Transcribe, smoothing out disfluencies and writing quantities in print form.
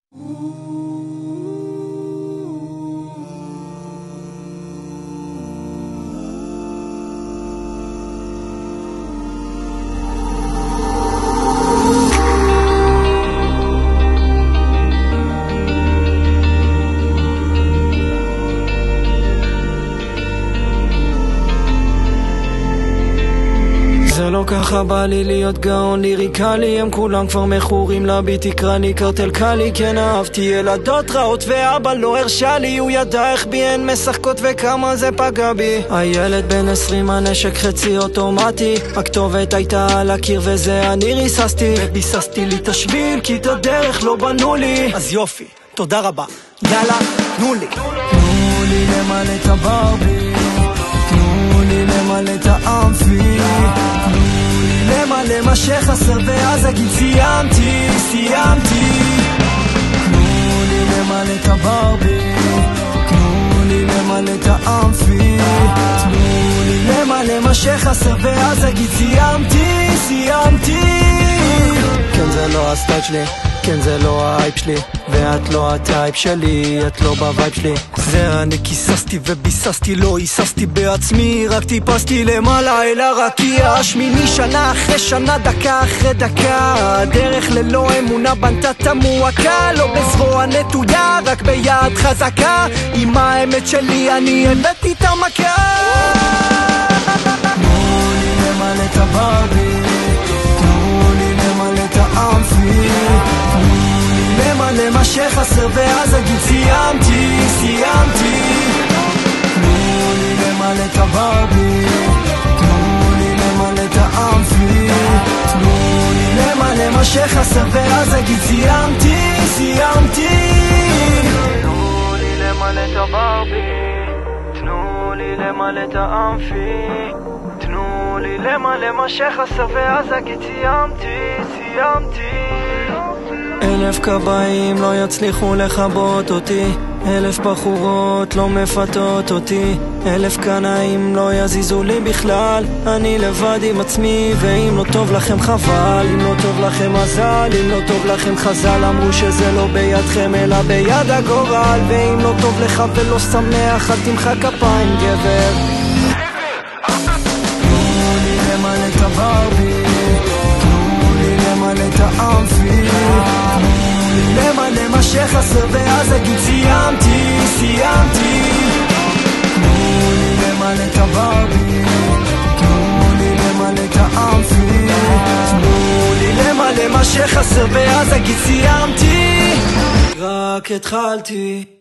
זה לא ככה בא לי להיות גאון ליריקלי, הם כולם כבר מכורים לביט תקרני קרטל קלי. כן אהבתי ילדות רעות ואבא לא הרשה לי, הוא ידע איך בי הן משחקות וכמה זה פגע בי. הילד בן 20 הנשק חצי אוטומטי, הכתובת הייתה על הקיר וזה אני ריססתי, וביססתי לי את השביל כי את הדרך לא בנו לי. אז יופי, תודה רבה, יאללה תנו לי, תנו לי למלא את הברבי, תנו לי למלא את האמפי, למלא מה שחסר ואז אגיד סיימתי, סיימתי. תנו לי למלא את הברבי, תנו לי למלא את האמפי, תנו לי למלא מה שחסר ואז אגיד סיימתי, סיימתי. כן זה לא הסטייל שלי, כן זה לא ההייפ שלי, ואת לא הטייפ שלי, את לא בווייב שלי. זה אני כיססתי וביססתי, לא היססתי בעצמי, רק טיפסתי למעלה אל הרקיע השמיני. שנה אחרי שנה, דקה אחרי דקה, הדרך ללא אמונה בנתה את המועקה, לא בזרוע נטויה, רק ביד חזקה, עם האמת שלי אני הבאתי את המכה. תנו לי למלא את הברבי, תנו לי למלא את האמפי, למלא מה שחסר ואז אגיד סיימתי, סיימתי. תנו לי למלא את הברבי, תנו לי למלא את האמפי, תנו לי למלא מה שחסר ואז אגיד סיימתי, סיימתי. תנו לי למלא את הברבי, תנו לי למלא את האמפי, תנו לי למלא מה שחסר ואז אגיד סיימתי, סיימתי. 1000 כבאים לא יצליחו לכבות אותי, 1000 בחורות לא מפתות אותי, 1000 קנאים לא יזיזו לי בכלל. אני לבד עם עצמי, ואם לא טוב לכם חבל, אם לא טוב לכם מזל, אם לא טוב לכם חז"ל אמרו שזה לא בידכם אלא ביד הגורל. ואם לא טוב לך ולא שמח אל תמחא כפיים גבר. תנו לי למלא את הברבי, תנו לי למלא את האמפי, למלא מה שחסר ואז אגיד סיימתי, סיימתי. תנו לי למלא את הברבי, תנו לי למלא את האמפי, תנו לי למלא מה שחסר ואז אגיד סיימתי, רק התחלתי.